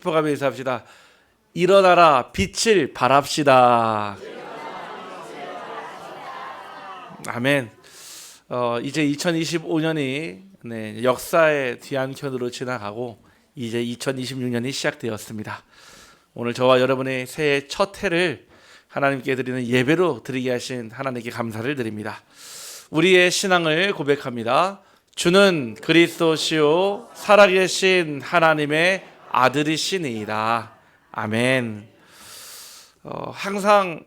축복하며 인사합시다. 일어나라 빛을 발합시다. 아멘. 이제 2025년이 역사의 뒤안편으로 지나가고 이제 2026년이 시작되었습니다. 오늘 저와 여러분의 새해 첫 해를 하나님께 드리는 예배로 드리게 하신 하나님께 감사를 드립니다. 우리의 신앙을 고백합니다. 주는 그리스도시요 살아계신 하나님의 아들이시니이다. 아멘. 항상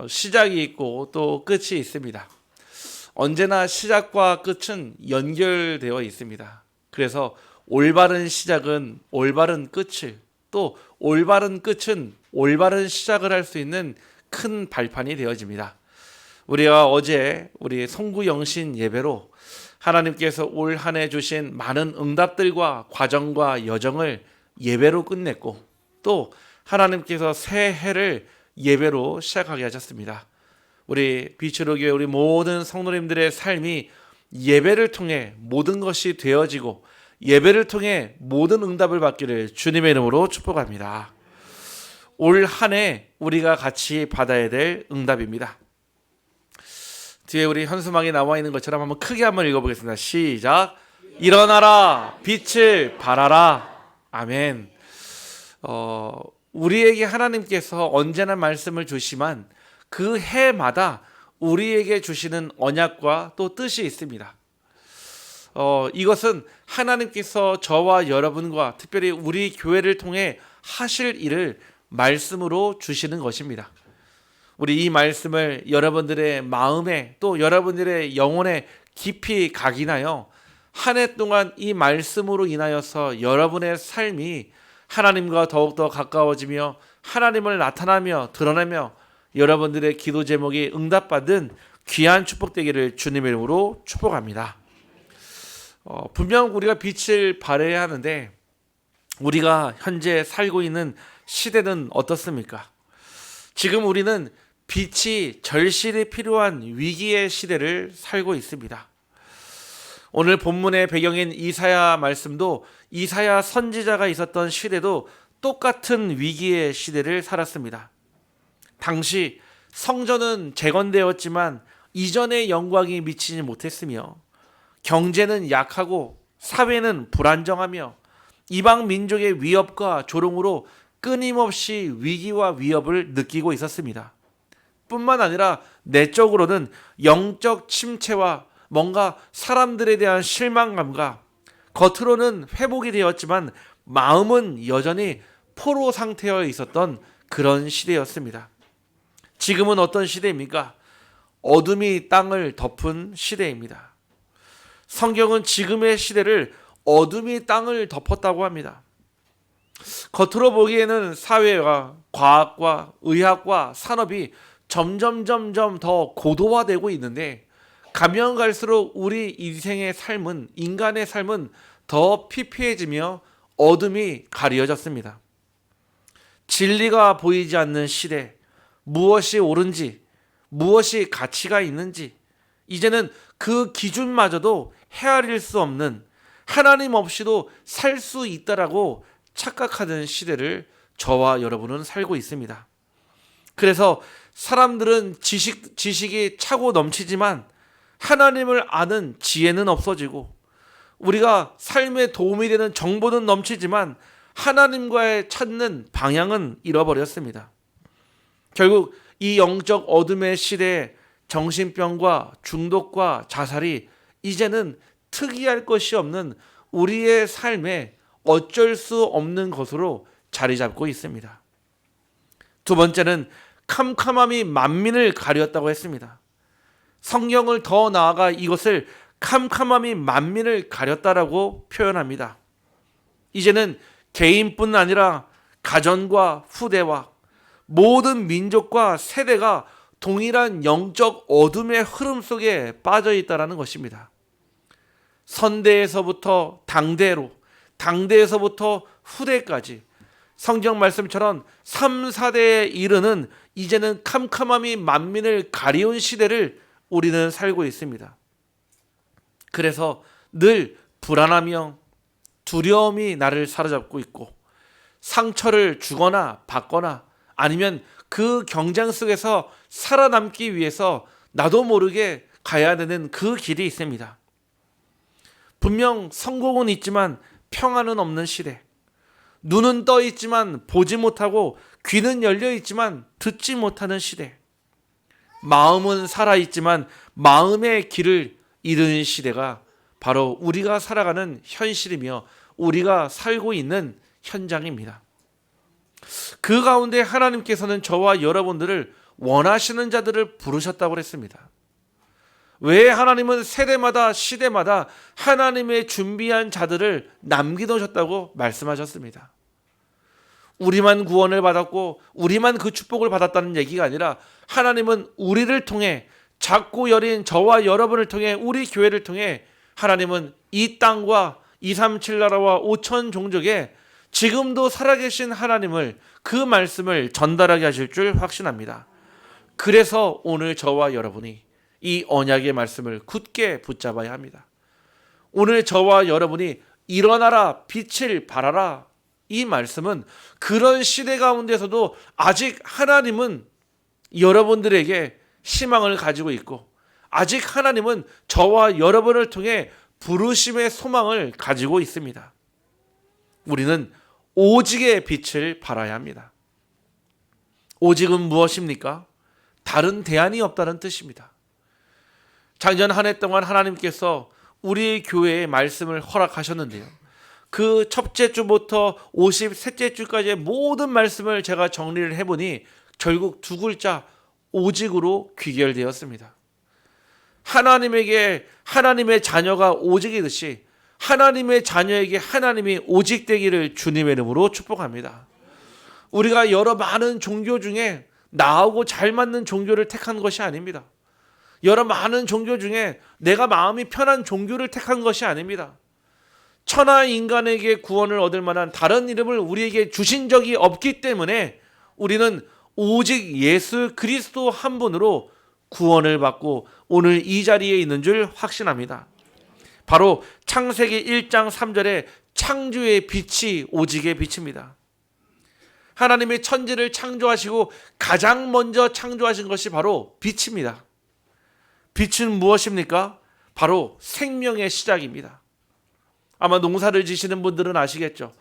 시작이 있고 또 끝이 있습니다. 언제나 시작과 끝은 연결되어 있습니다. 그래서 올바른 시작은 올바른 끝을, 또 올바른 끝은 올바른 시작을 할 수 있는 큰 발판이 되어집니다. 우리가 어제 우리 송구영신 예배로 하나님께서 올 한 해 주신 많은 응답들과 과정과 여정을 예배로 끝냈고, 또 하나님께서 새 해를 예배로 시작하게 하셨습니다. 우리 빛으로 교회 우리 모든 성도님들의 삶이 예배를 통해 모든 것이 되어지고 예배를 통해 모든 응답을 받기를 주님의 이름으로 축복합니다. 올 한 해 우리가 같이 받아야 될 응답입니다. 뒤에 우리 현수막에 나와 있는 것처럼 한번 크게 한번 읽어보겠습니다. 시작. 일어나라 빛을 발하라. 아멘. 우리에게 하나님께서 언제나 말씀을 주시만 그 해마다 우리에게 주시는 언약과 또 뜻이 있습니다. 이것은 하나님께서 저와 여러분과 특별히 우리 교회를 통해 하실 일을 말씀으로 주시는 것입니다. 우리 이 말씀을 여러분들의 마음에 또 여러분들의 영혼에 깊이 각인하여 한 해 동안 이 말씀으로 인하여서 여러분의 삶이 하나님과 더욱더 가까워지며 하나님을 나타나며 드러내며 여러분들의 기도 제목이 응답받은 귀한 축복되기를 주님의 이름으로 축복합니다. 분명 우리가 빛을 발해야 하는데 우리가 현재 살고 있는 시대는 어떻습니까? 지금 우리는 빛이 절실히 필요한 위기의 시대를 살고 있습니다. 오늘 본문의 배경인 이사야 말씀도 이사야 선지자가 있었던 시대도 똑같은 위기의 시대를 살았습니다. 당시 성전은 재건되었지만 이전의 영광이 미치지 못했으며 경제는 약하고 사회는 불안정하며 이방 민족의 위협과 조롱으로 끊임없이 위기와 위협을 느끼고 있었습니다. 뿐만 아니라 내적으로는 영적 침체와 뭔가 사람들에 대한 실망감과 겉으로는 회복이 되었지만 마음은 여전히 포로 상태에 있었던 그런 시대였습니다. 지금은 어떤 시대입니까? 어둠이 땅을 덮은 시대입니다. 성경은 지금의 시대를 어둠이 땅을 덮었다고 합니다. 겉으로 보기에는 사회와 과학과 의학과 산업이 점점 더 고도화되고 있는데 가면 갈수록 우리 인생의 삶은, 인간의 삶은 더 피폐해지며 어둠이 가려졌습니다. 진리가 보이지 않는 시대, 무엇이 옳은지, 무엇이 가치가 있는지 이제는 그 기준마저도 헤아릴 수 없는, 하나님 없이도 살 수 있다라고 착각하는 시대를 저와 여러분은 살고 있습니다. 그래서 사람들은 지식이 차고 넘치지만 하나님을 아는 지혜는 없어지고, 우리가 삶에 도움이 되는 정보는 넘치지만 하나님과의 찾는 방향은 잃어버렸습니다. 결국 이 영적 어둠의 시대에 정신병과 중독과 자살이 이제는 특이할 것이 없는 우리의 삶에 어쩔 수 없는 것으로 자리 잡고 있습니다. 두 번째는 캄캄함이 만민을 가렸다고 했습니다. 성경을 더 나아가 이것을 캄캄함이 만민을 가렸다라고 표현합니다. 이제는 개인뿐 아니라 가정과 후대와 모든 민족과 세대가 동일한 영적 어둠의 흐름 속에 빠져 있다는 것입니다. 선대에서부터 당대로, 당대에서부터 후대까지 성경 말씀처럼 3, 4대에 이르는 이제는 캄캄함이 만민을 가리운 시대를 우리는 살고 있습니다. 그래서 늘 불안하며 두려움이 나를 사로잡고 있고 상처를 주거나 받거나 아니면 그 경쟁 속에서 살아남기 위해서 나도 모르게 가야 되는 그 길이 있습니다. 분명 성공은 있지만 평안은 없는 시대. 눈은 떠 있지만 보지 못하고 귀는 열려 있지만 듣지 못하는 시대. 마음은 살아 있지만 마음의 길을 잃은 시대가 바로 우리가 살아가는 현실이며 우리가 살고 있는 현장입니다. 그 가운데 하나님께서는 저와 여러분들을 원하시는 자들을 부르셨다고 했습니다. 왜 하나님은 세대마다 시대마다 하나님의 준비한 자들을 남겨놓으셨다고 말씀하셨습니다. 우리만 구원을 받았고 우리만 그 축복을 받았다는 얘기가 아니라 하나님은 우리를 통해 작고 여린 저와 여러분을 통해 우리 교회를 통해 하나님은 이 땅과 237 나라와 5천 종족에 지금도 살아계신 하나님을 그 말씀을 전달하게 하실 줄 확신합니다. 그래서 오늘 저와 여러분이 이 언약의 말씀을 굳게 붙잡아야 합니다. 오늘 저와 여러분이 일어나라 빛을 발하라 이 말씀은 그런 시대 가운데서도 아직 하나님은 여러분들에게 희망을 가지고 있고 아직 하나님은 저와 여러분을 통해 부르심의 소망을 가지고 있습니다. 우리는 오직의 빛을 발하야 합니다. 오직은 무엇입니까? 다른 대안이 없다는 뜻입니다. 작년 한 해 동안 하나님께서 우리 교회에 말씀을 허락하셨는데요. 그 첫째 주부터 53째 주까지의 모든 말씀을 제가 정리를 해보니 결국 두 글자 오직으로 귀결되었습니다. 하나님에게 하나님의 자녀가 오직이듯이 하나님의 자녀에게 하나님이 오직되기를 주님의 이름으로 축복합니다. 우리가 여러 많은 종교 중에 나하고 잘 맞는 종교를 택한 것이 아닙니다. 여러 많은 종교 중에 내가 마음이 편한 종교를 택한 것이 아닙니다. 천하 인간에게 구원을 얻을 만한 다른 이름을 우리에게 주신 적이 없기 때문에 우리는 오직 예수 그리스도 한 분으로 구원을 받고 오늘 이 자리에 있는 줄 확신합니다. 바로 창세기 1장 3절에 창조의 빛이 오직의 빛입니다. 하나님의 천지를 창조하시고 가장 먼저 창조하신 것이 바로 빛입니다. 빛은 무엇입니까? 바로 생명의 시작입니다. 아마 농사를 지시는 분들은 아시겠죠.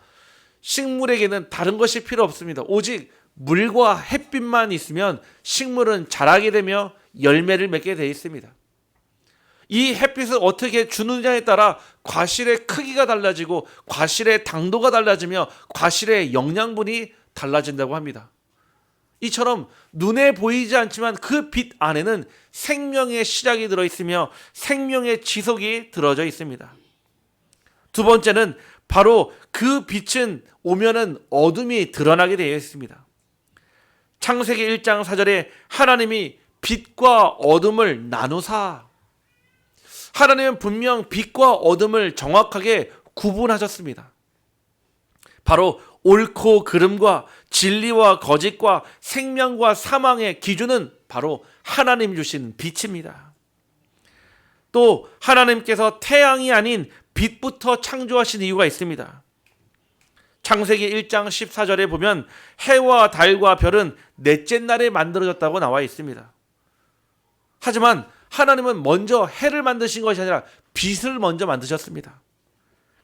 식물에게는 다른 것이 필요 없습니다. 오직 물과 햇빛만 있으면 식물은 자라게 되며 열매를 맺게 되어 있습니다. 이 햇빛을 어떻게 주느냐에 따라 과실의 크기가 달라지고 과실의 당도가 달라지며 과실의 영양분이 달라진다고 합니다. 이처럼 눈에 보이지 않지만 그 빛 안에는 생명의 시작이 들어있으며 생명의 지속이 들어져 있습니다. 두 번째는 바로 그 빛은 오면은 어둠이 드러나게 되어 있습니다. 창세기 1장 4절에 하나님이 빛과 어둠을 나누사. 하나님은 분명 빛과 어둠을 정확하게 구분하셨습니다. 바로 옳고 그름과 진리와 거짓과 생명과 사망의 기준은 바로 하나님 주신 빛입니다. 또 하나님께서 태양이 아닌 빛부터 창조하신 이유가 있습니다. 창세기 1장 14절에 보면 해와 달과 별은 넷째 날에 만들어졌다고 나와 있습니다. 하지만 하나님은 먼저 해를 만드신 것이 아니라 빛을 먼저 만드셨습니다.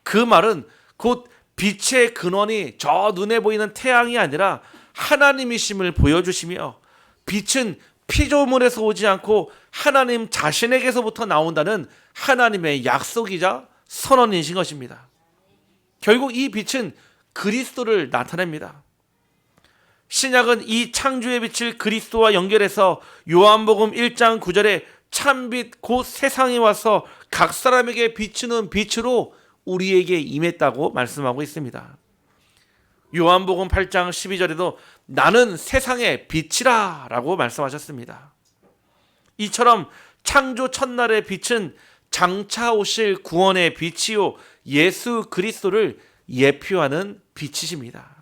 그 말은 곧 빛의 근원이 저 눈에 보이는 태양이 아니라 하나님이심을 보여주시며 빛은 피조물에서 오지 않고 하나님 자신에게서부터 나온다는 하나님의 약속이자 선언이신 것입니다. 결국 이 빛은 그리스도를 나타냅니다. 신약은 이 창조의 빛을 그리스도와 연결해서 요한복음 1장 9절에 참빛 곧 세상에 와서 각 사람에게 비추는 빛으로 우리에게 임했다고 말씀하고 있습니다. 요한복음 8장 12절에도 나는 세상의 빛이라 라고 말씀하셨습니다. 이처럼 창조 첫날의 빛은 장차 오실 구원의 빛이요 예수 그리스도를 예표하는 빛이십니다.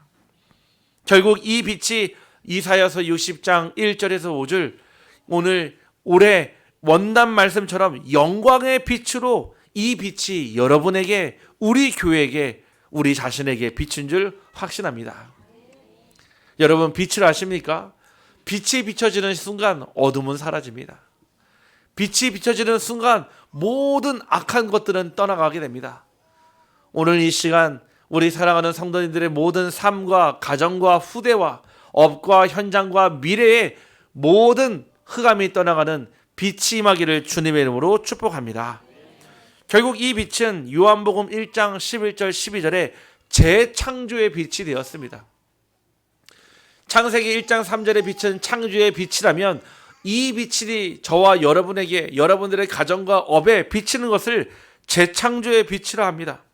결국 이 빛이 이사야서 60장 1절에서 5절 오늘 올해 원단 말씀처럼 영광의 빛으로 이 빛이 여러분에게 우리 교회에게 우리 자신에게 비춘 줄 확신합니다. 여러분, 빛을 아십니까? 빛이 비춰지는 순간 어둠은 사라집니다. 빛이 비춰지는 순간 모든 악한 것들은 떠나가게 됩니다. 오늘 이 시간 우리 사랑하는 성도님들의 모든 삶과 가정과 후대와 업과 현장과 미래의 모든 흑암이 떠나가는 빛이 임하기를 주님의 이름으로 축복합니다. 결국 이 빛은 요한복음 1장 11절 12절에 재창조의 빛이 되었습니다. 창세기 1장 3절의 빛은 창조의 빛이라면 이 빛이 저와 여러분에게 여러분들의 가정과 업에 비치는 것을 재창조의 빛이라 합니다.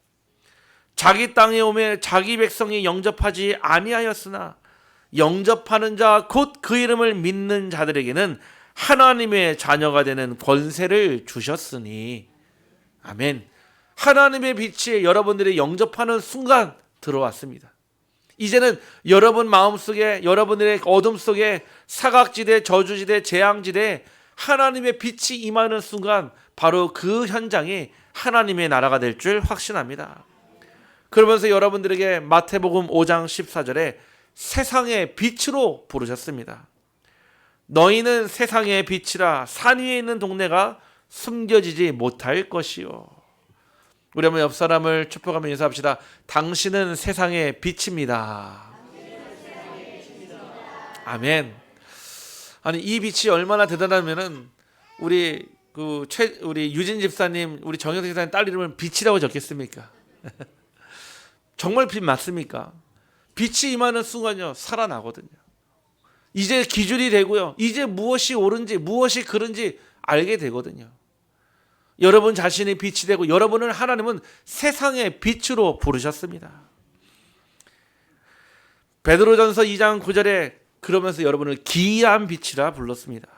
자기 땅에 오매 자기 백성이 영접하지 아니하였으나 영접하는 자 곧 그 이름을 믿는 자들에게는 하나님의 자녀가 되는 권세를 주셨으니. 아멘. 하나님의 빛이 여러분들이 영접하는 순간 들어왔습니다. 이제는 여러분 마음속에, 여러분들의 어둠 속에 사각지대, 저주지대, 재앙지대 하나님의 빛이 임하는 순간 바로 그 현장이 하나님의 나라가 될 줄 확신합니다. 그러면서 여러분들에게 마태복음 5장 14절에 세상의 빛으로 부르셨습니다. 너희는 세상의 빛이라 산 위에 있는 동네가 숨겨지지 못할 것이요. 우리 한번 옆 사람을 축복하며 인사합시다. 당신은 세상의 빛입니다. 아멘. 아니, 이 빛이 얼마나 대단하면은 우리 유진 집사님, 우리 정혁 집사님 딸 이름은 빛이라고 적겠습니까? 정말 빛 맞습니까? 빛이 임하는 순간요 살아나거든요. 이제 기준이 되고요. 이제 무엇이 옳은지 무엇이 그른지 알게 되거든요. 여러분 자신이 빛이 되고 여러분을 하나님은 세상의 빛으로 부르셨습니다. 베드로전서 2장 9절에 그러면서 여러분을 기이한 빛이라 불렀습니다.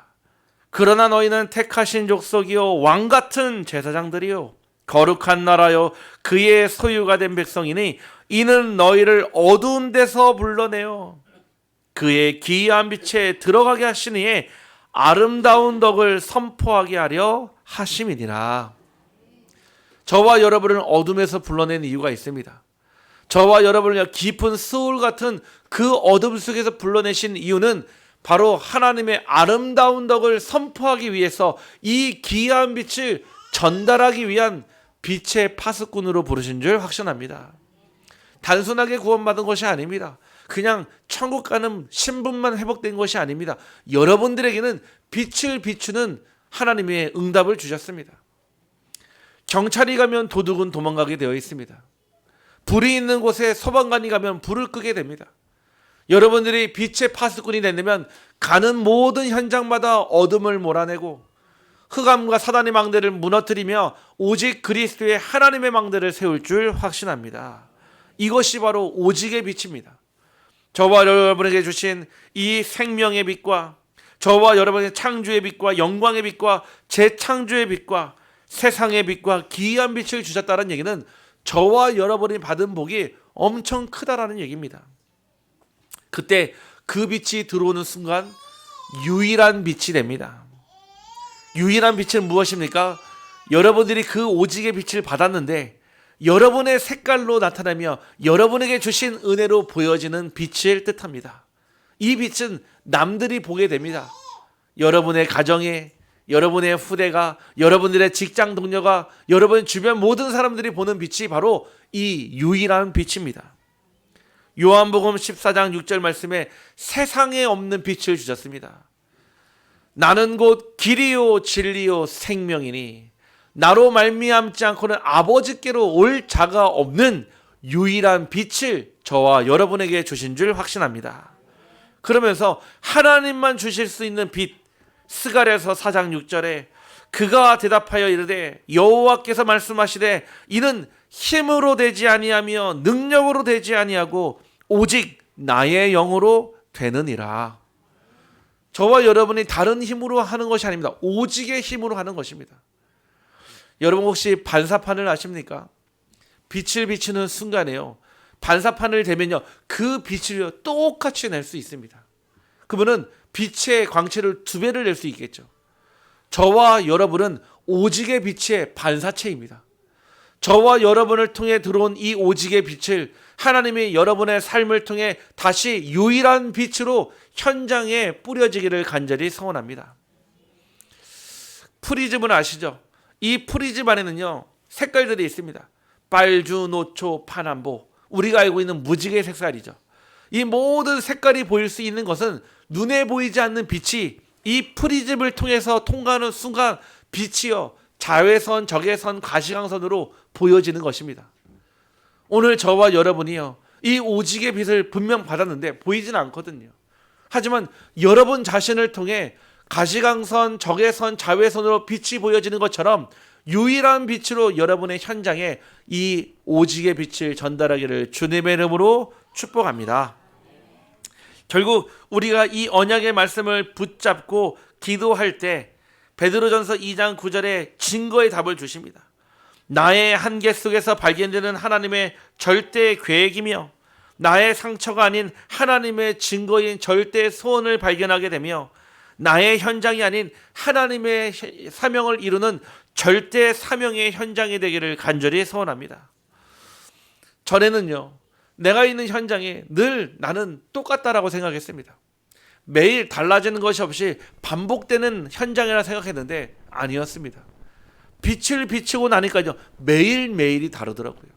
그러나 너희는 택하신 족속이요 왕같은 제사장들이요 거룩한 나라요 그의 소유가 된 백성이니 이는 너희를 어두운 데서 불러내어 그의 기이한 빛에 들어가게 하시니 아름다운 덕을 선포하게 하려 하심이니라. 저와 여러분을 어둠에서 불러낸 이유가 있습니다. 저와 여러분을 깊은 스올 같은 그 어둠 속에서 불러내신 이유는 바로 하나님의 아름다운 덕을 선포하기 위해서 이 기이한 빛을 전달하기 위한 빛의 파수꾼으로 부르신 줄 확신합니다. 단순하게 구원받은 것이 아닙니다. 그냥 천국 가는 신분만 회복된 것이 아닙니다. 여러분들에게는 빛을 비추는 하나님의 응답을 주셨습니다. 경찰이 가면 도둑은 도망가게 되어 있습니다. 불이 있는 곳에 소방관이 가면 불을 끄게 됩니다. 여러분들이 빛의 파수꾼이 된다면 가는 모든 현장마다 어둠을 몰아내고 흑암과 사단의 망대를 무너뜨리며 오직 그리스도의 하나님의 망대를 세울 줄 확신합니다. 이것이 바로 오직의 빛입니다. 저와 여러분에게 주신 이 생명의 빛과 저와 여러분의 창조의 빛과 영광의 빛과 재창조의 빛과 세상의 빛과 기이한 빛을 주셨다는 얘기는 저와 여러분이 받은 복이 엄청 크다라는 얘기입니다. 그때 그 빛이 들어오는 순간 유일한 빛이 됩니다. 유일한 빛은 무엇입니까? 여러분들이 그 오직의 빛을 받았는데 여러분의 색깔로 나타나며 여러분에게 주신 은혜로 보여지는 빛을 뜻합니다. 이 빛은 남들이 보게 됩니다. 여러분의 가정에, 여러분의 후대가, 여러분들의 직장 동료가, 여러분 주변 모든 사람들이 보는 빛이 바로 이 유일한 빛입니다. 요한복음 14장 6절 말씀에 세상에 없는 빛을 주셨습니다. 나는 곧 길이요 진리요 생명이니 나로 말미암지 않고는 아버지께로 올 자가 없는 유일한 빛을 저와 여러분에게 주신 줄 확신합니다. 그러면서 하나님만 주실 수 있는 빛, 스가랴서 4장 6절에 그가 대답하여 이르되 여호와께서 말씀하시되 이는 힘으로 되지 아니하며 능력으로 되지 아니하고 오직 나의 영으로 되느니라. 저와 여러분이 다른 힘으로 하는 것이 아닙니다. 오직의 힘으로 하는 것입니다. 여러분 혹시 반사판을 아십니까? 빛을 비추는 순간에요. 반사판을 대면요. 그 빛을 똑같이 낼 수 있습니다. 그러면 빛의 광채를 2배를 낼 수 있겠죠. 저와 여러분은 오직의 빛의 반사체입니다. 저와 여러분을 통해 들어온 이 오직의 빛을 하나님이 여러분의 삶을 통해 다시 유일한 빛으로 현장에 뿌려지기를 간절히 소원합니다. 프리즘은 아시죠? 이 프리즘 안에는요, 색깔들이 있습니다. 빨주, 노초, 파남보, 우리가 알고 있는 무지개 색깔이죠. 이 모든 색깔이 보일 수 있는 것은 눈에 보이지 않는 빛이 이 프리즘을 통해서 통과하는 순간 빛이요, 자외선, 적외선, 가시광선으로 보여지는 것입니다. 오늘 저와 여러분이요, 이 오직의 빛을 분명 받았는데 보이지는 않거든요. 하지만 여러분 자신을 통해 가시광선, 적외선, 자외선으로 빛이 보여지는 것처럼 유일한 빛으로 여러분의 현장에 이 오직의 빛을 전달하기를 주님의 이름으로 축복합니다. 결국 우리가 이 언약의 말씀을 붙잡고 기도할 때 베드로전서 2장 9절에 증거의 답을 주십니다. 나의 한계 속에서 발견되는 하나님의 절대 계획이며 나의 상처가 아닌 하나님의 증거인 절대 소원을 발견하게 되며 나의 현장이 아닌 하나님의 사명을 이루는 절대 사명의 현장이 되기를 간절히 소원합니다. 전에는요, 내가 있는 현장이 늘 나는 똑같다라고 생각했습니다. 매일 달라지는 것이 없이 반복되는 현장이라 생각했는데 아니었습니다. 빛을 비추고 나니까요, 매일매일이 다르더라고요.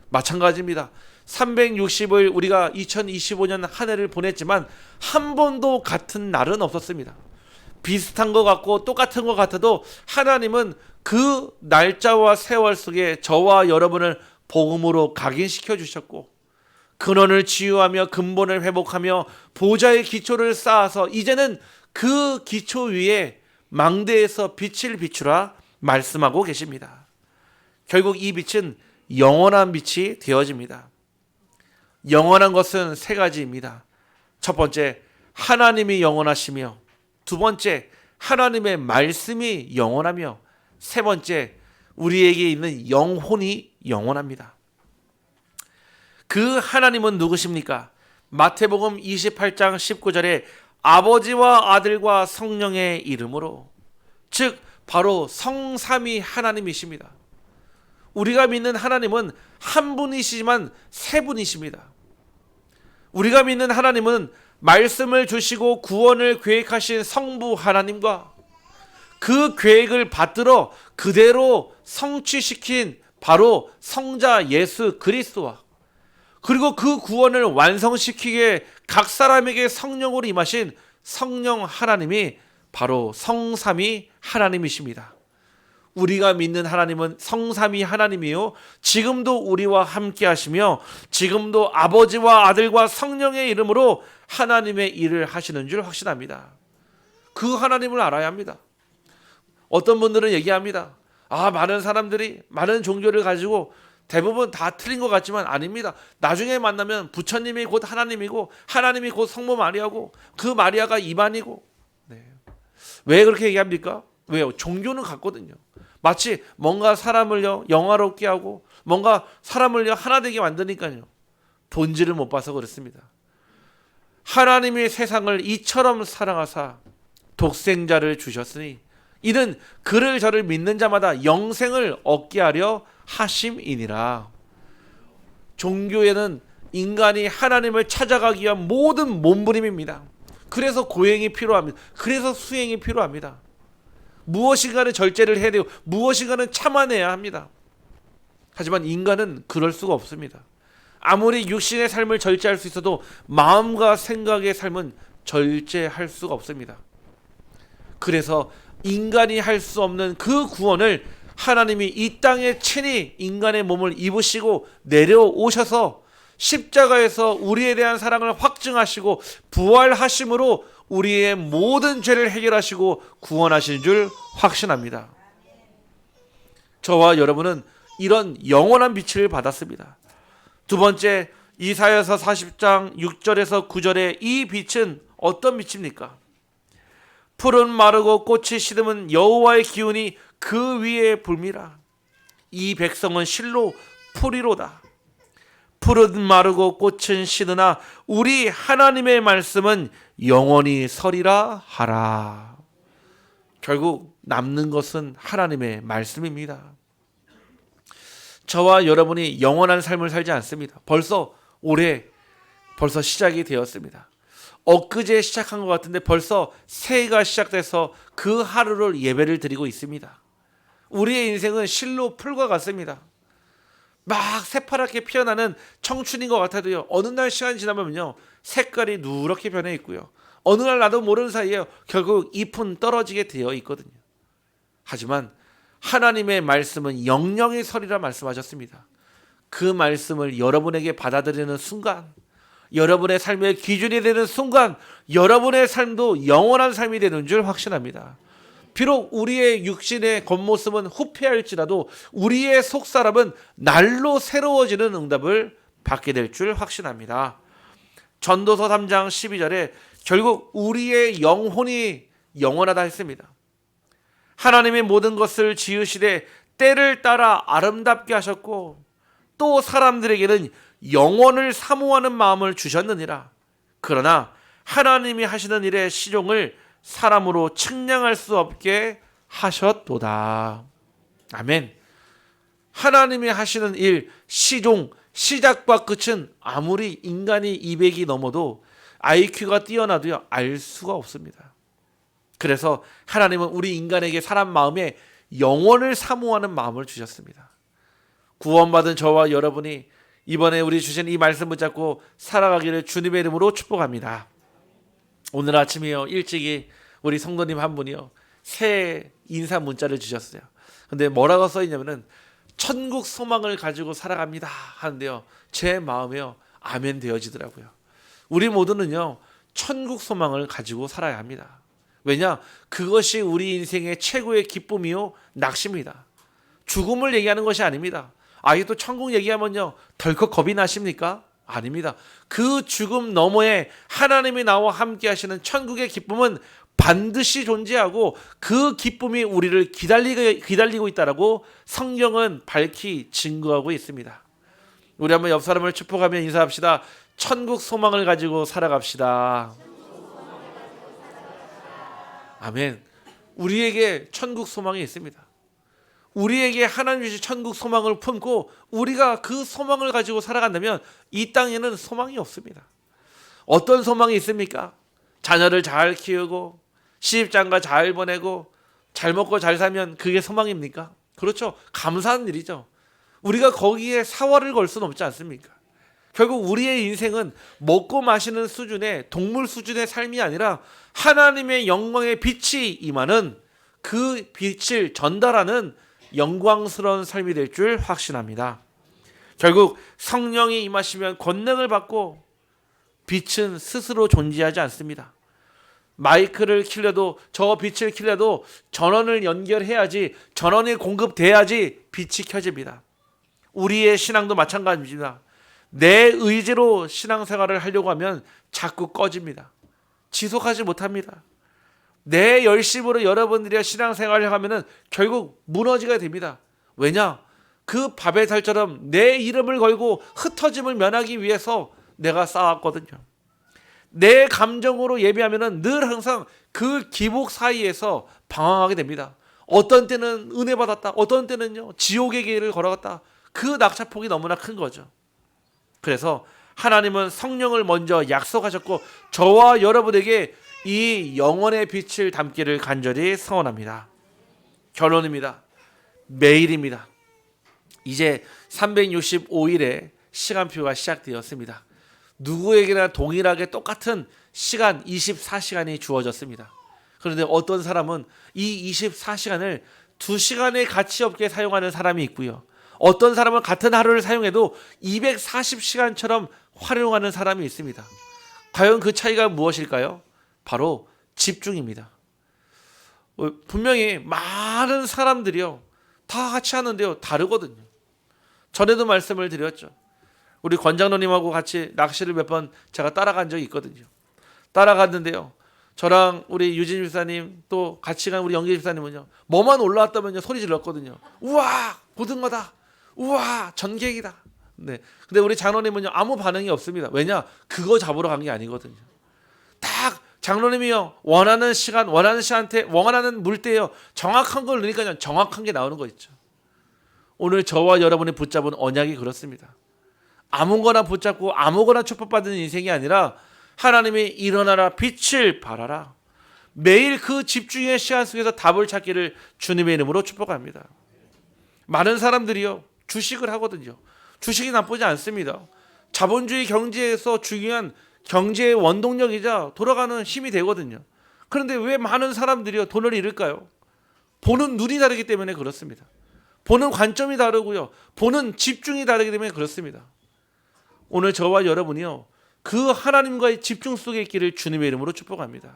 마찬가지입니다. 360을 우리가 2025년 한 해를 보냈지만 한 번도 같은 날은 없었습니다. 비슷한 것 같고 똑같은 것 같아도 하나님은 그 날짜와 세월 속에 저와 여러분을 복음으로 각인시켜 주셨고 근원을 치유하며 근본을 회복하며 보좌의 기초를 쌓아서 이제는 그 기초 위에 망대에서 빛을 비추라 말씀하고 계십니다. 결국 이 빛은 영원한 빛이 되어집니다. 영원한 것은 세 가지입니다. 첫 번째, 하나님이 영원하시며, 두 번째, 하나님의 말씀이 영원하며, 세 번째, 우리에게 있는 영혼이 영원합니다. 그 하나님은 누구십니까? 마태복음 28장 19절에 아버지와 아들과 성령의 이름으로, 즉 바로 성삼위 하나님이십니다. 우리가 믿는 하나님은 한 분이시지만 세 분이십니다. 우리가 믿는 하나님은 말씀을 주시고 구원을 계획하신 성부 하나님과 그 계획을 받들어 그대로 성취시킨 바로 성자 예수 그리스도와 그리고 그 구원을 완성시키기에 각 사람에게 성령으로 임하신 성령 하나님이 바로 성삼위 하나님이십니다. 우리가 믿는 하나님은 성삼위 하나님이요, 지금도 우리와 함께 하시며 지금도 아버지와 아들과 성령의 이름으로 하나님의 일을 하시는 줄 확신합니다. 그 하나님을 알아야 합니다. 어떤 분들은 얘기합니다. 많은 사람들이 많은 종교를 가지고 대부분 다 틀린 것 같지만 아닙니다. 나중에 만나면 부처님이 곧 하나님이고 하나님이 곧 성모 마리아고 그 마리아가 이반이고. 왜 그렇게 얘기합니까? 왜요? 종교는 같거든요. 마치 뭔가 사람을요 영화롭게 하고 뭔가 사람을요 하나 되게 만드니까요. 본질을 못 봐서 그렇습니다. 하나님이 세상을 이처럼 사랑하사 독생자를 주셨으니 이는 그를 저를 믿는 자마다 영생을 얻게 하려 하심이니라. 종교에는 인간이 하나님을 찾아가기 위한 모든 몸부림입니다. 그래서 고행이 필요합니다. 그래서 수행이 필요합니다. 무엇인가는 절제를 해야 되고 무엇인가는 참아내야 합니다. 하지만 인간은 그럴 수가 없습니다. 아무리 육신의 삶을 절제할 수 있어도 마음과 생각의 삶은 절제할 수가 없습니다. 그래서 인간이 할 수 없는 그 구원을 하나님이 이 땅에 친히 인간의 몸을 입으시고 내려오셔서 십자가에서 우리에 대한 사랑을 확증하시고 부활하심으로 우리의 모든 죄를 해결하시고 구원하신 줄 확신합니다. 저와 여러분은 이런 영원한 빛을 받았습니다. 두 번째, 이사야서 40장 6절에서 9절의 이 빛은 어떤 빛입니까? 풀은 마르고 꽃이 시듬은 여호와의 기운이 그 위에 불미라. 이 백성은 실로 풀이로다. 풀은 마르고 꽃은 시드나 우리 하나님의 말씀은 영원히 서리라 하라. 결국 남는 것은 하나님의 말씀입니다. 저와 여러분이 영원한 삶을 살지 않습니다. 벌써 시작이 되었습니다. 엊그제 시작한 것 같은데 벌써 새해가 시작돼서 그 하루를 예배를 드리고 있습니다. 우리의 인생은 실로 풀과 같습니다. 막 새파랗게 피어나는 청춘인 것 같아도요, 어느 날 시간이 지나면요 색깔이 누렇게 변해 있고요, 어느 날 나도 모르는 사이에 결국 잎은 떨어지게 되어 있거든요. 하지만 하나님의 말씀은 영영의 설이라 말씀하셨습니다. 그 말씀을 여러분에게 받아들이는 순간, 여러분의 삶의 기준이 되는 순간, 여러분의 삶도 영원한 삶이 되는 줄 확신합니다. 비록 우리의 육신의 겉모습은 후패할지라도 우리의 속사람은 날로 새로워지는 응답을 받게 될 줄 확신합니다. 전도서 3장 12절에 결국 우리의 영혼이 영원하다 했습니다. 하나님의 모든 것을 지으시되 때를 따라 아름답게 하셨고 또 사람들에게는 영원을 사모하는 마음을 주셨느니라. 그러나 하나님이 하시는 일의 시종을 사람으로 측량할 수 없게 하셨도다. 아멘. 하나님이 하시는 일, 시종, 시작과 끝은 아무리 인간이 200이 넘어도 IQ가 뛰어나도요 알 수가 없습니다. 그래서 하나님은 우리 인간에게 사람 마음에 영원을 사모하는 마음을 주셨습니다. 구원받은 저와 여러분이 이번에 우리 주신 이 말씀 붙잡고 살아가기를 주님의 이름으로 축복합니다. 오늘 아침이요 일찍이 우리 성도님 한 분이요 새 인사 문자를 주셨어요. 근데 뭐라고 써 있냐면은 천국 소망을 가지고 살아갑니다 하는데요, 제 마음에요 아멘 되어지더라고요. 우리 모두는요 천국 소망을 가지고 살아야 합니다. 왜냐? 그것이 우리 인생의 최고의 기쁨이요 낙심입니다. 죽음을 얘기하는 것이 아닙니다. 또 천국 얘기하면요 덜컥 겁이 나십니까? 아닙니다. 그 죽음 너머에 하나님이 나와 함께 하시는 천국의 기쁨은 반드시 존재하고 그 기쁨이 우리를 기다리고 있다라고 성경은 밝히 증거하고 있습니다. 우리 한번 옆 사람을 축복하며 인사합시다. 천국 소망을 가지고 살아갑시다. 아멘. 우리에게 천국 소망이 있습니다. 우리에게 하나님 주신 천국 소망을 품고 우리가 그 소망을 가지고 살아간다면 이 땅에는 소망이 없습니다. 어떤 소망이 있습니까? 자녀를 잘 키우고 시집장가 잘 보내고 잘 먹고 잘 살면 그게 소망입니까? 그렇죠. 감사한 일이죠. 우리가 거기에 사활을 걸 수는 없지 않습니까? 결국 우리의 인생은 먹고 마시는 수준의 동물 수준의 삶이 아니라 하나님의 영광의 빛이 임하는 그 빛을 전달하는 영광스러운 삶이 될 줄 확신합니다. 결국 성령이 임하시면 권능을 받고 빛은 스스로 존재하지 않습니다. 마이크를 켜려도 저 빛을 켜려도 전원을 연결해야지, 전원이 공급돼야지 빛이 켜집니다. 우리의 신앙도 마찬가지입니다. 내 의지로 신앙생활을 하려고 하면 자꾸 꺼집니다. 지속하지 못합니다. 내 열심으로 여러분들이 신앙생활을 하면 결국 무너지게 됩니다. 왜냐? 그 바벨탑처럼 내 이름을 걸고 흩어짐을 면하기 위해서 내가 쌓았거든요. 내 감정으로 예배하면 늘 항상 그 기복 사이에서 방황하게 됩니다. 어떤 때는 은혜 받았다, 어떤 때는요 지옥의 길을 걸어갔다. 그 낙차폭이 너무나 큰 거죠. 그래서 하나님은 성령을 먼저 약속하셨고 저와 여러분에게 이 영원의 빛을 담기를 간절히 소원합니다. 결론입니다. 매일입니다. 이제 365일의 시간표가 시작되었습니다. 누구에게나 동일하게 똑같은 시간 24시간이 주어졌습니다. 그런데 어떤 사람은 이 24시간을 2시간의 가치 없게 사용하는 사람이 있고요. 어떤 사람은 같은 하루를 사용해도 240시간처럼 활용하는 사람이 있습니다. 과연 그 차이가 무엇일까요? 바로 집중입니다. 분명히 많은 사람들이요 다 같이 하는데요 다르거든요. 전에도 말씀을 드렸죠. 우리 권장로님하고 같이 낚시를 몇 번 제가 따라간 적이 있거든요. 따라갔는데요, 저랑 우리 유진 집사님 또 같이 간 우리 영기 집사님은요 뭐만 올라왔다면요 소리 질렀거든요. 우와 고등어다, 우와 전갱이다. 네. 근데 우리 장로님은요 아무 반응이 없습니다. 왜냐? 그거 잡으러 간 게 아니거든요. 딱 장로님이요 원하는 시간, 원하는 시간대, 원하는 물때요 정확한 걸 넣으니까 정확한 게 나오는 거 있죠. 오늘 저와 여러분이 붙잡은 언약이 그렇습니다. 아무거나 붙잡고 아무거나 축복받는 인생이 아니라 하나님이 일어나라 빛을 발하라. 매일 그 집중의 시간 속에서 답을 찾기를 주님의 이름으로 축복합니다. 많은 사람들이요 주식을 하거든요. 주식이 나쁘지 않습니다. 자본주의 경제에서 중요한 경제의 원동력이자 돌아가는 힘이 되거든요. 그런데 왜 많은 사람들이요 돈을 잃을까요? 보는 눈이 다르기 때문에 그렇습니다. 보는 관점이 다르고요. 보는 집중이 다르기 때문에 그렇습니다. 오늘 저와 여러분이요 그 하나님과의 집중 속에 있기를 주님의 이름으로 축복합니다.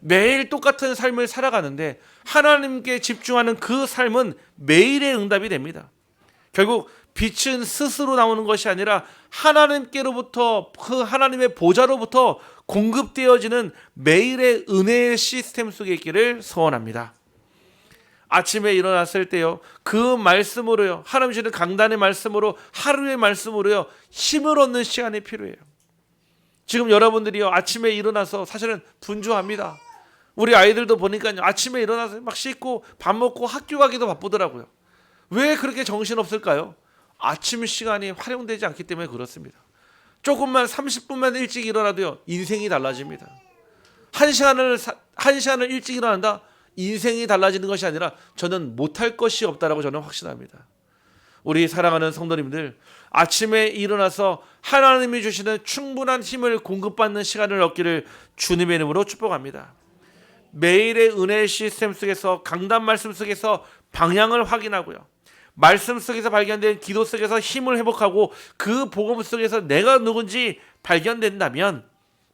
매일 똑같은 삶을 살아가는데 하나님께 집중하는 그 삶은 매일의 응답이 됩니다. 결국 빛은 스스로 나오는 것이 아니라 하나님께로부터 그 하나님의 보좌로부터 공급되어지는 매일의 은혜의 시스템 속에 있기를 소원합니다. 아침에 일어났을 때요 그 말씀으로요 하나님 주시는 강단의 말씀으로 하루의 말씀으로요 힘을 얻는 시간이 필요해요. 지금 여러분들이요 아침에 일어나서 사실은 분주합니다. 우리 아이들도 보니까요 아침에 일어나서 막 씻고 밥 먹고 학교 가기도 바쁘더라고요. 왜 그렇게 정신없을까요? 아침 시간이 활용되지 않기 때문에 그렇습니다. 조금만 30분만 일찍 일어나도요 인생이 달라집니다. 한 시간을 일찍 일어난다? 인생이 달라지는 것이 아니라 저는 못할 것이 없다라고 저는 확신합니다. 우리 사랑하는 성도님들 아침에 일어나서 하나님이 주시는 충분한 힘을 공급받는 시간을 얻기를 주님의 이름으로 축복합니다. 매일의 은혜의 시스템 속에서 강단 말씀 속에서 방향을 확인하고요. 말씀 속에서 발견된 기도 속에서 힘을 회복하고 그 복음 속에서 내가 누군지 발견된다면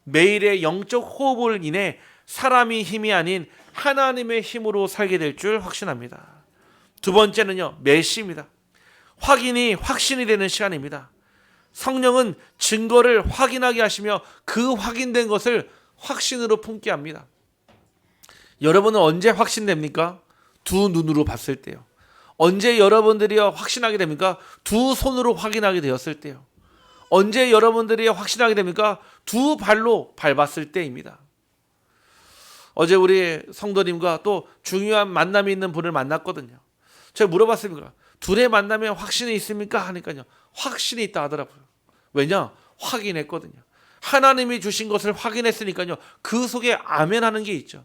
매일의 영적 호흡을 인해 사람이 힘이 아닌 하나님의 힘으로 살게 될 줄 확신합니다. 두 번째는요 메시입니다. 확신이 되는 시간입니다. 성령은 증거를 확인하게 하시며 그 확인된 것을 확신으로 품게 합니다. 여러분은 언제 확신됩니까? 두 눈으로 봤을 때요. 언제 여러분들이요 확신하게 됩니까? 두 손으로 확인하게 되었을 때요. 언제 여러분들이 확신하게 됩니까? 두 발로 밟았을 때입니다. 어제 우리 성도님과 또 중요한 만남이 있는 분을 만났거든요. 제가 물어봤습니다. 둘의 만남에 확신이 있습니까? 하니까요. 확신이 있다 하더라고요. 왜냐? 확인했거든요. 하나님이 주신 것을 확인했으니까요. 그 속에 아멘 하는 게 있죠.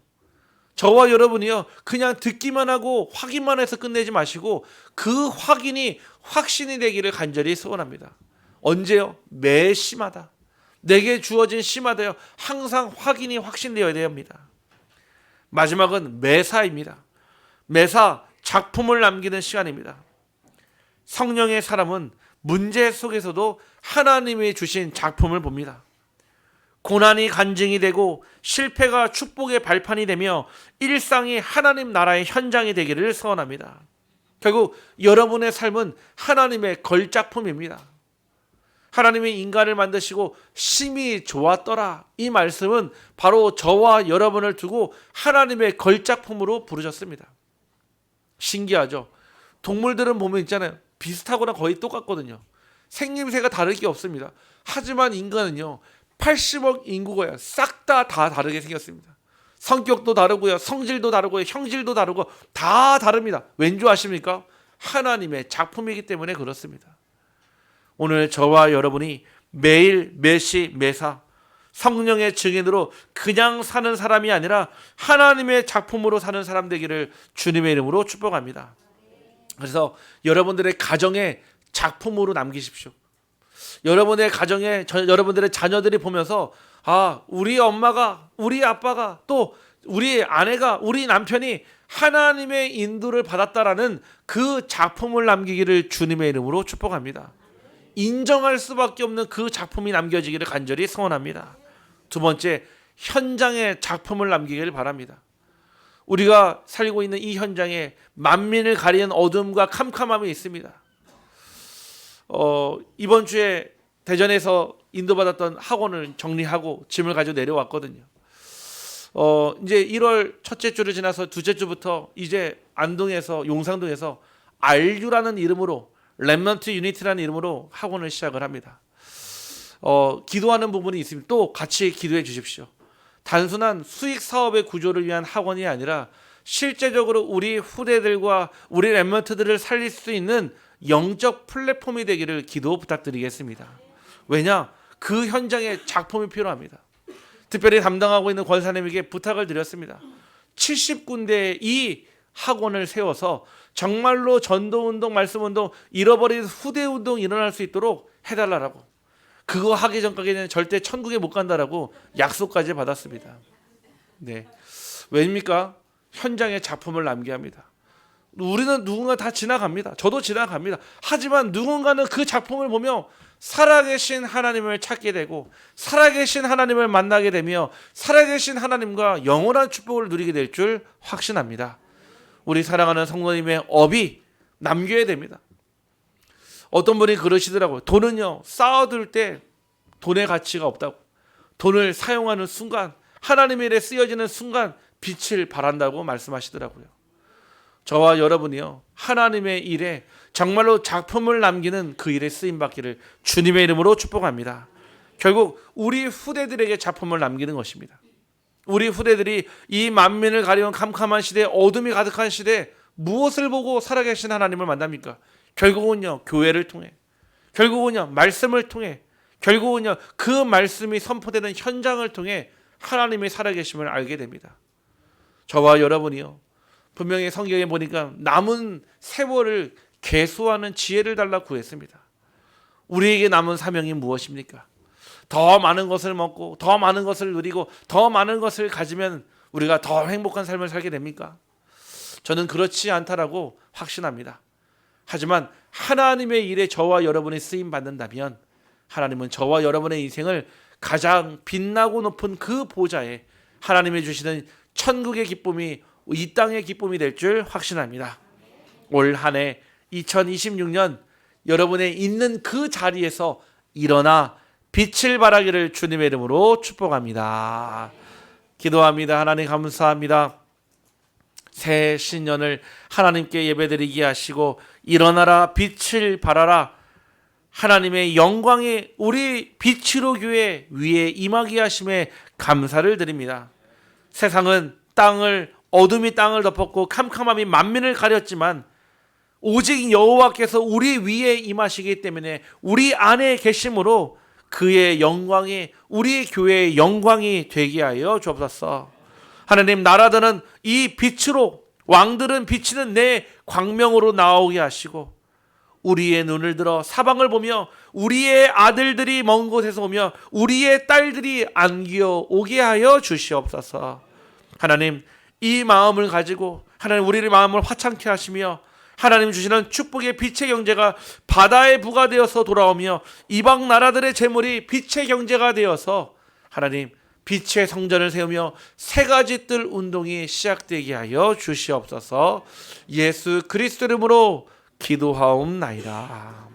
저와 여러분이요. 그냥 듣기만 하고 확인만 해서 끝내지 마시고 그 확인이 확신이 되기를 간절히 소원합니다. 언제요? 매시마다. 내게 주어진 시마다요. 항상 확인이 확신되어야 됩니다. 마지막은 매사입니다. 매사 작품을 남기는 시간입니다. 성령의 사람은 문제 속에서도 하나님이 주신 작품을 봅니다. 고난이 간증이 되고 실패가 축복의 발판이 되며 일상이 하나님 나라의 현장이 되기를 소원합니다. 결국 여러분의 삶은 하나님의 걸작품입니다. 하나님이 인간을 만드시고 심히 좋았더라. 이 말씀은 바로 저와 여러분을 두고 하나님의 걸작품으로 부르셨습니다. 신기하죠? 동물들은 보면 있잖아요. 비슷하거나 거의 똑같거든요. 생김새가 다를 게 없습니다. 하지만 인간은요. 80억 인구가 싹 다 다르게 생겼습니다. 성격도 다르고요. 성질도 다르고요. 형질도 다르고 다 다릅니다. 왠지 아십니까? 하나님의 작품이기 때문에 그렇습니다. 오늘 저와 여러분이 매일 매시 매사 성령의 증인으로 그냥 사는 사람이 아니라 하나님의 작품으로 사는 사람 되기를 주님의 이름으로 축복합니다. 그래서 여러분들의 가정에 작품으로 남기십시오. 여러분의 가정에 여러분들의 자녀들이 보면서 우리 엄마가 우리 아빠가 또 우리 아내가 우리 남편이 하나님의 인도를 받았다라는 그 작품을 남기기를 주님의 이름으로 축복합니다. 인정할 수밖에 없는 그 작품이 남겨지기를 간절히 소원합니다. 두 번째, 현장에 작품을 남기기를 바랍니다. 우리가 살고 있는 이 현장에 만민을 가리는 어둠과 캄캄함이 있습니다. 이번 주에 대전에서 인도받았던 학원을 정리하고 짐을 가지고 내려왔거든요. 이제 1월 첫째 주를 지나서 둘째 주부터 이제 안동에서 용산동에서 RU라는 이름으로 렘넌트 유니티라는 이름으로 학원을 시작을 합니다. 기도하는 부분이 있으면 또 같이 기도해 주십시오. 단순한 수익 사업의 구조를 위한 학원이 아니라 실제적으로 우리 후대들과 우리 렘넌트들을 살릴 수 있는 영적 플랫폼이 되기를 기도 부탁드리겠습니다. 왜냐? 그 현장에 작품이 필요합니다. 특별히 담당하고 있는 권사님에게 부탁을 드렸습니다. 70군데의 이 학원을 세워서 정말로 전도운동, 말씀운동, 잃어버린 후대운동 일어날 수 있도록 해달라고. 그거 하기 전까지는 절대 천국에 못 간다라고 약속까지 받았습니다. 네, 왜입니까? 현장에 작품을 남겨야 합니다. 우리는 누군가 다 지나갑니다. 저도 지나갑니다. 하지만 누군가는 그 작품을 보며 살아계신 하나님을 찾게 되고 살아계신 하나님을 만나게 되며 살아계신 하나님과 영원한 축복을 누리게 될 줄 확신합니다. 우리 사랑하는 성도님의 업이 남겨야 됩니다. 어떤 분이 그러시더라고요. 돈은요, 쌓아둘 때 돈의 가치가 없다고. 돈을 사용하는 순간, 하나님의 일에 쓰여지는 순간 빛을 발한다고 말씀하시더라고요. 저와 여러분이요, 하나님의 일에 정말로 작품을 남기는 그 일에 쓰임받기를 주님의 이름으로 축복합니다. 결국 우리 후대들에게 작품을 남기는 것입니다. 우리 후대들이 이 만민을 가리운 캄캄한 시대에, 어둠이 가득한 시대에 무엇을 보고 살아계신 하나님을 만납니까? 결국은요, 교회를 통해, 결국은요, 말씀을 통해, 결국은요, 그 말씀이 선포되는 현장을 통해 하나님의 살아계심을 알게 됩니다. 저와 여러분이요, 분명히 성경에 보니까 남은 세월을 계수하는 지혜를 달라 구했습니다. 우리에게 남은 사명이 무엇입니까? 더 많은 것을 먹고 더 많은 것을 누리고 더 많은 것을 가지면 우리가 더 행복한 삶을 살게 됩니까? 저는 그렇지 않다라고 확신합니다. 하지만 하나님의 일에 저와 여러분이 쓰임 받는다면 하나님은 저와 여러분의 인생을 가장 빛나고 높은 그 보좌에 하나님이 주시는 천국의 기쁨이 이 땅의 기쁨이 될 줄 확신합니다. 올 한 해 2026년 여러분의 있는 그 자리에서 일어나 빛을 발하기를 주님의 이름으로 축복합니다. 기도합니다. 하나님 감사합니다. 새 신년을 하나님께 예배드리게 하시고 일어나라 빛을 발하라, 하나님의 영광이 우리 빛으로 교회 위에 임하게 하심에 감사를 드립니다. 세상은 어둠이 땅을 덮었고 캄캄함이 만민을 가렸지만 오직 여호와께서 우리 위에 임하시기 때문에 우리 안에 계심으로 그의 영광이 우리 교회의 영광이 되게 하여 주옵소서. 하나님, 나라들은 이 빛으로, 왕들은 비치는 내 광명으로 나오게 하시고 우리의 눈을 들어 사방을 보며 우리의 아들들이 먼 곳에서 오며 우리의 딸들이 안기어 오게 하여 주시옵소서. 하나님, 이 마음을 가지고 하나님 우리의 마음을 화창케 하시며 하나님 주시는 축복의 빛의 경제가 바다의 부가 되어서 돌아오며 이방 나라들의 재물이 빛의 경제가 되어서 하나님 빛의 성전을 세우며 세 가지 뜰 운동이 시작되게 하여 주시옵소서. 예수 그리스도 이름으로 기도하옵나이다.